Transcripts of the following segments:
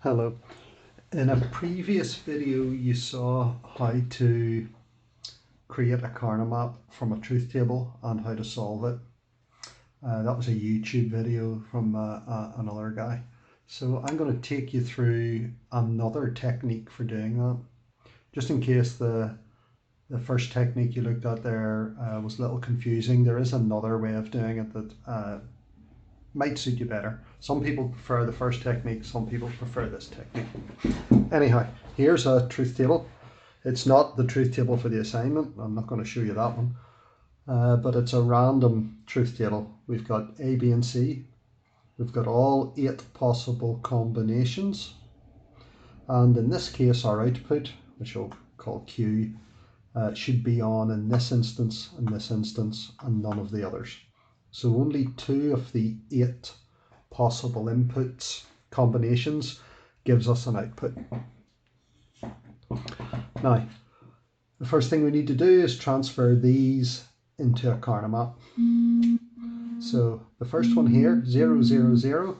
Hello. In a previous video you saw how to create a Karnaugh map from a truth table and how to solve it. That was a YouTube video from another guy. So I'm going to take you through another technique for doing that. Just in case the first technique you looked at there was a little confusing, there is another way of doing it that might suit you better. Some people prefer the first technique, some people prefer this technique. Anyhow, here's a truth table. It's not the truth table for the assignment, I'm not going to show you that one, but it's a random truth table. We've got A, B and C. We've got all 8 possible combinations, and in this case our output, which I'll call Q, should be on in this instance, and this instance, and none of the others. So only 2 of the 8 possible inputs combinations gives us an output. Now, the first thing we need to do is transfer these into a Karnaugh map. So the first one here, 0, 0, 0,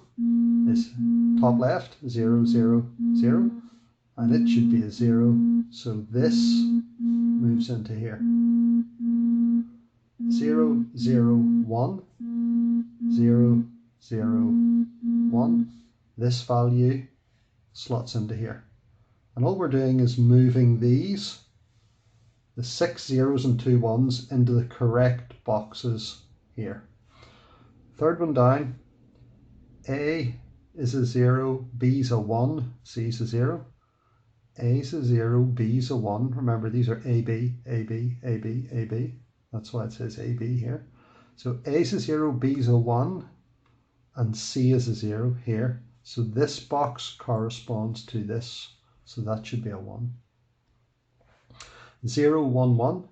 is top left, 0, 0, 0, and it should be a 0. So this moves into here. 0, 0, 1, 0, 0, 1. This value slots into here. And all we're doing is moving these, the 6 zeros and 2 ones, into the correct boxes here. Third one down, A is a 0, B is a 1, C is a 0. A is a 0, B is a 1. Remember, these are AB, AB, AB, AB. That's why it says AB here. So A is a 0, B is a 1, and C is a 0 here. So this box corresponds to this. So that should be a 1. 0, 1, 1,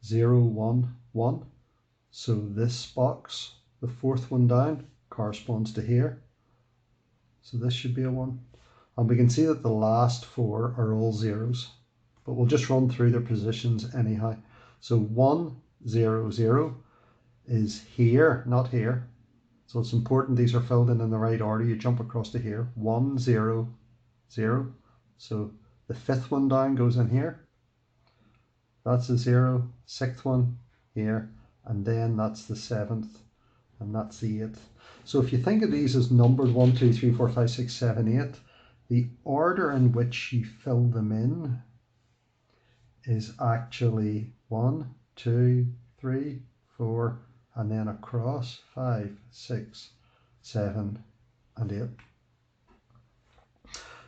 0, 1, 1. So this box, the fourth one down, corresponds to here. So this should be a 1. And we can see that the last 4 are all zeros, but we'll just run through their positions anyhow. So 1, 0, 0 is here, not here. So it's important these are filled in the right order. You jump across to here. 1, 0, 0. So the 5th one down goes in here. That's a 0. 6th one here. And then that's the 7th. And that's the 8th. So if you think of these as numbered 1, 2, 3, 4, 5, 6, 7, 8, the order in which you fill them in is actually 1, 2, 3, 4, and then across 5, 6, 7, and 8.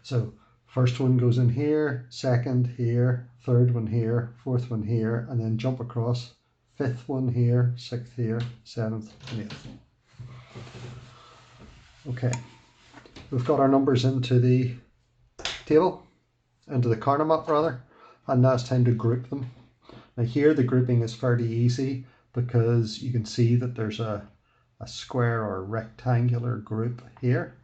So first one goes in here, second here, third one here, fourth one here, and then jump across, 5th one here, 6th here, 7th, and 8th. Okay, we've got our numbers into the table, into the Karnaugh map rather, and now it's time to group them. Now here the grouping is fairly easy because you can see that there's a square or a rectangular group here.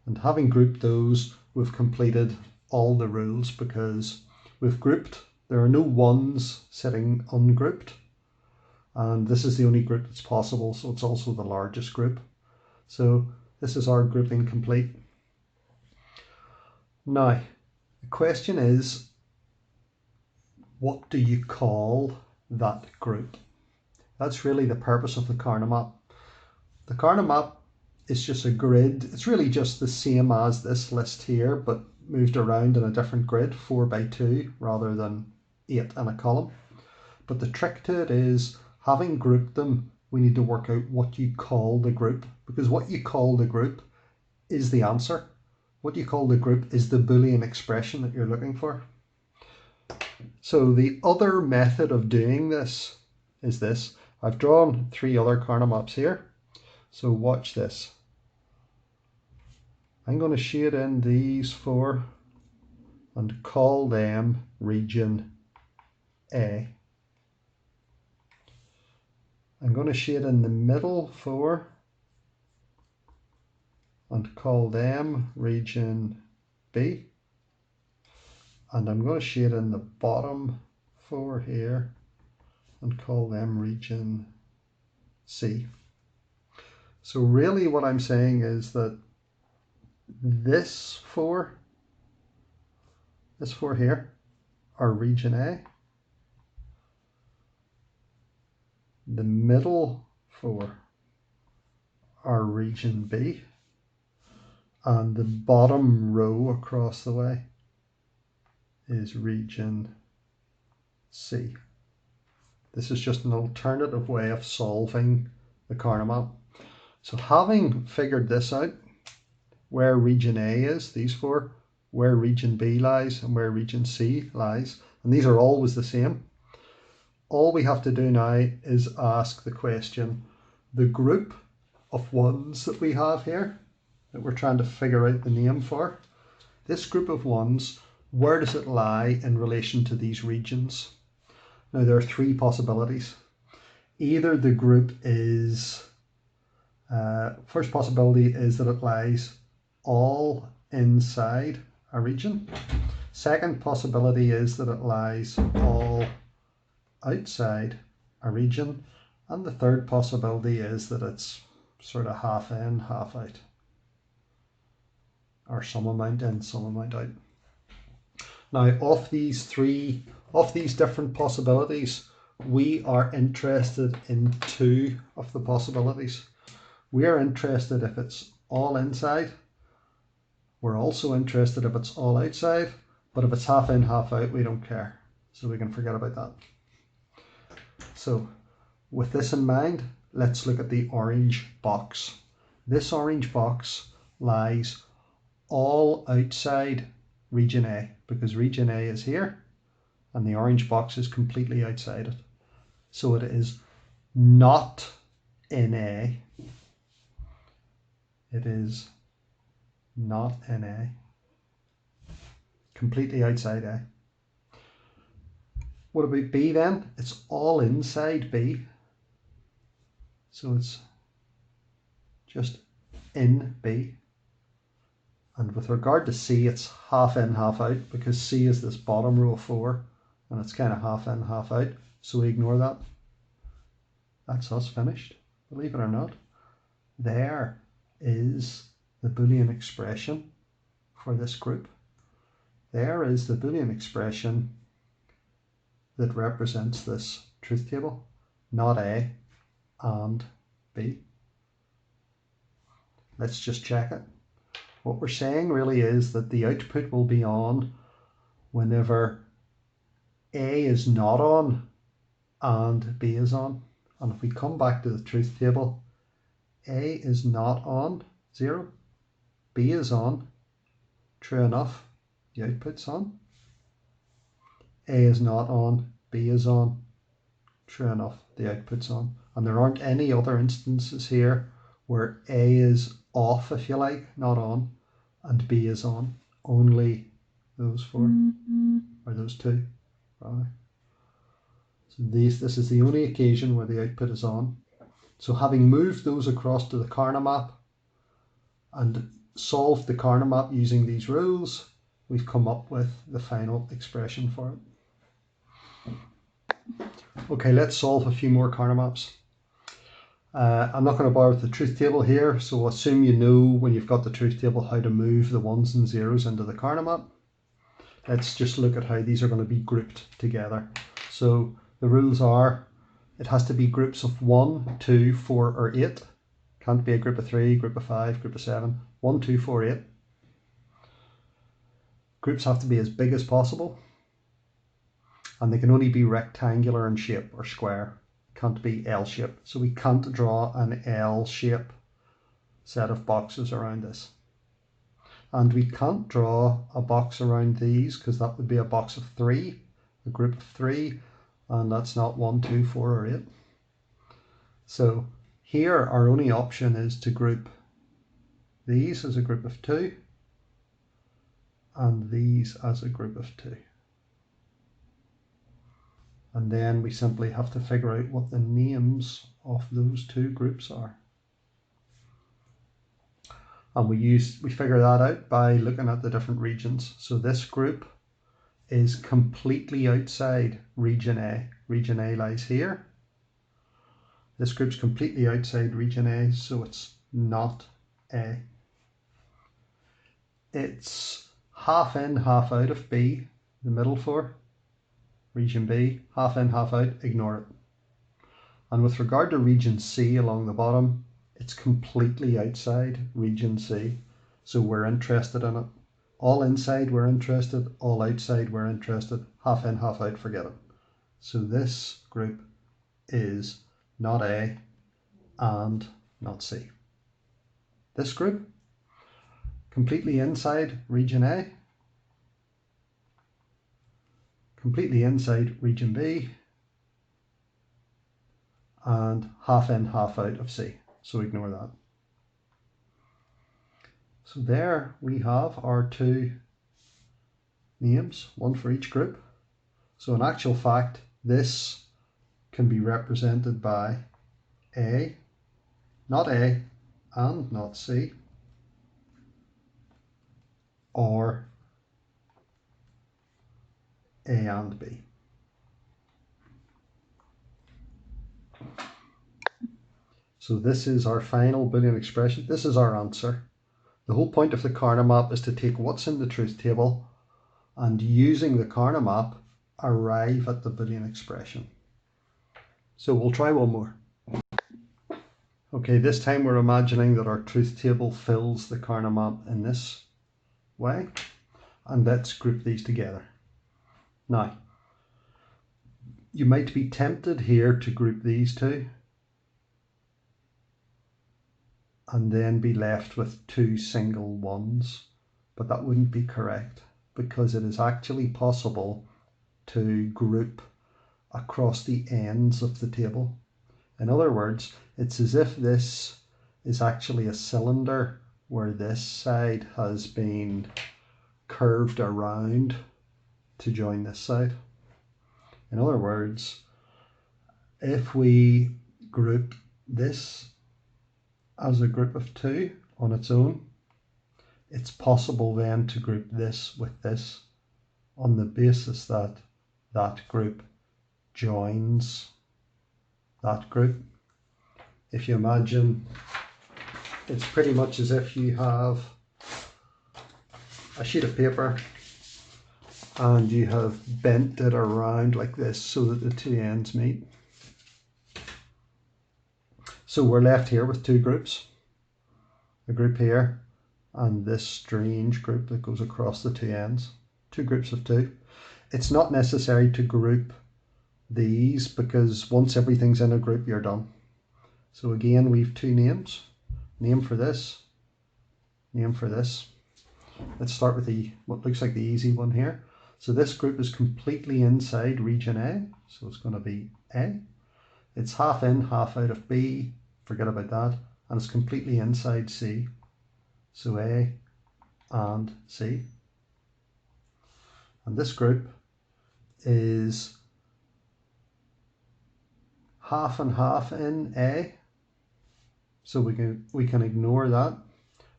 And having grouped those, we've completed all the rules because we've grouped. There are no ones sitting ungrouped. And this is the only group that's possible, so it's also the largest group. So this is our grouping complete. Now, the question is, what do you call that group? That's really the purpose of the Karnaugh map. The Karnaugh map is just a grid. It's really just the same as this list here, but moved around in a different grid, 4 by 2 rather than 8 in a column. But the trick to it is, having grouped them, we need to work out what you call the group, because what you call the group is the answer. What you call the group is the Boolean expression that you're looking for. So the other method of doing this is this. I've drawn 3 other Karnaugh maps here. So watch this. I'm going to shade in these 4 and call them region A. I'm going to shade in the middle 4 and call them region B. And I'm going to shade in the bottom 4 here and call them region C. So really what I'm saying is that This four here are region A. The middle four are region B. And the bottom row across the way is region C. This is just an alternative way of solving the Karnaugh map. So having figured this out, where region A is, these four, where region B lies and where region C lies, and these are always the same, all we have to do now is ask the question, the group of ones that we have here, that we're trying to figure out the name for, this group of ones, where does it lie in relation to these regions? Now there are three possibilities. Either the group is, first possibility is that it lies all inside a region. Second possibility is that it lies all outside a region. And the third possibility is that it's sort of half in, half out. Or some amount in, some amount out. Now of these different possibilities, we are interested in two of the possibilities. We are interested if it's all inside. We're also interested if it's all outside, but if it's half in, half out, we don't care. So we can forget about that. So with this in mind, let's look at the orange box. This orange box lies all outside region A, because region A is here and the orange box is completely outside it. So it is not in A. It is not in A. Completely outside A. What about B then? It's all inside B. So it's just in B. And with regard to C, it's half in, half out, because C is this bottom row of 4 and it's kind of half in, half out. So we ignore that. That's us finished, believe it or not. There is the Boolean expression for this group. There is the Boolean expression that represents this truth table, not A and B. Let's just check it. What we're saying really is that the output will be on whenever A is not on and B is on. And if we come back to the truth table, A is not on, 0. B is on, true enough, the output's on. A is not on, B is on, true enough, the output's on. And there aren't any other instances here where A is off, if you like, not on, and B is on. Only those 4, or those 2, rather. So this is the only occasion where the output is on. So having moved those across to the Karnaugh map and solved the Karnaugh map using these rules, we've come up with the final expression for it. Okay, let's solve a few more Karnaugh maps. I'm not going to bother with the truth table here, so assume you know when you've got the truth table how to move the 1s and 0s into the Karnaugh map. Let's just look at how these are going to be grouped together. So the rules are, it has to be groups of 1, 2, 4 or 8. Can't be a group of 3, group of 5, group of 7. 1, 2, 4, 8. Groups have to be as big as possible. And they can only be rectangular in shape or square. Can't be L shape. So we can't draw an L shape set of boxes around this. And we can't draw a box around these because that would be a box of 3, a group of 3, and that's not 1, 2, 4 or 8. So here our only option is to group these as a group of 2 and these as a group of 2. And then we simply have to figure out what the names of those two groups are. And we figure that out by looking at the different regions. So this group is completely outside region A. Region A lies here. This group's completely outside region A, so it's not A. it's half in, half out of B, the middle four, region B, half in, half out, ignore it. And with regard to region C along the bottom, it's completely outside region C, so we're interested in it. All inside we're interested, all outside we're interested, half in, half out, forget it. So this group is not A and not C. This group, completely inside region A, completely inside region B, and half in, half out of C. So ignore that. So there we have our two names, one for each group. So in actual fact, this can be represented by A, not A, and not C, or A and B. So this is our final Boolean expression. This is our answer. The whole point of the Karnaugh map is to take what's in the truth table and using the Karnaugh map, arrive at the Boolean expression. So we'll try one more. Okay, this time we're imagining that our truth table fills the Karnaugh map in this way, and let's group these together. Now, you might be tempted here to group these two and then be left with two single ones, but that wouldn't be correct because it is actually possible to group across the ends of the table. In other words, it's as if this is actually a cylinder where this side has been curved around to join this side. In other words, if we group this as a group of two on its own, it's possible then to group this with this on the basis that that group joins that group. If you imagine, it's pretty much as if you have a sheet of paper and you have bent it around like this so that the two ends meet. So we're left here with two groups, a group here and this strange group that goes across the two ends, two groups of two. It's not necessary to group these because once everything's in a group, you're done. So again, we've two names, name for this, name for this. Let's start with what looks like the easy one here. So this group is completely inside region A, so it's going to be A. It's half in, half out of B, forget about that, and it's completely inside C, so A and C. And this group is half and half in A, so we can ignore that.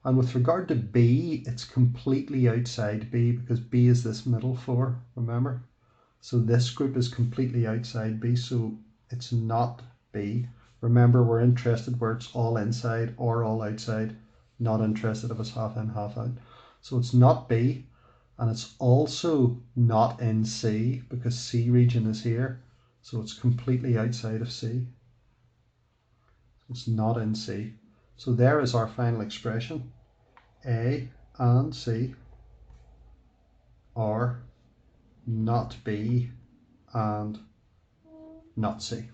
And with regard to B, it's completely outside B because B is this middle four, remember? So this group is completely outside B, so it's not B. Remember, we're interested where it's all inside or all outside, not interested if it's half in, half out. So it's not B, and it's also not in C because C region is here, so it's completely outside of C. So it's not in C. So there is our final expression. A and C are not B and not C.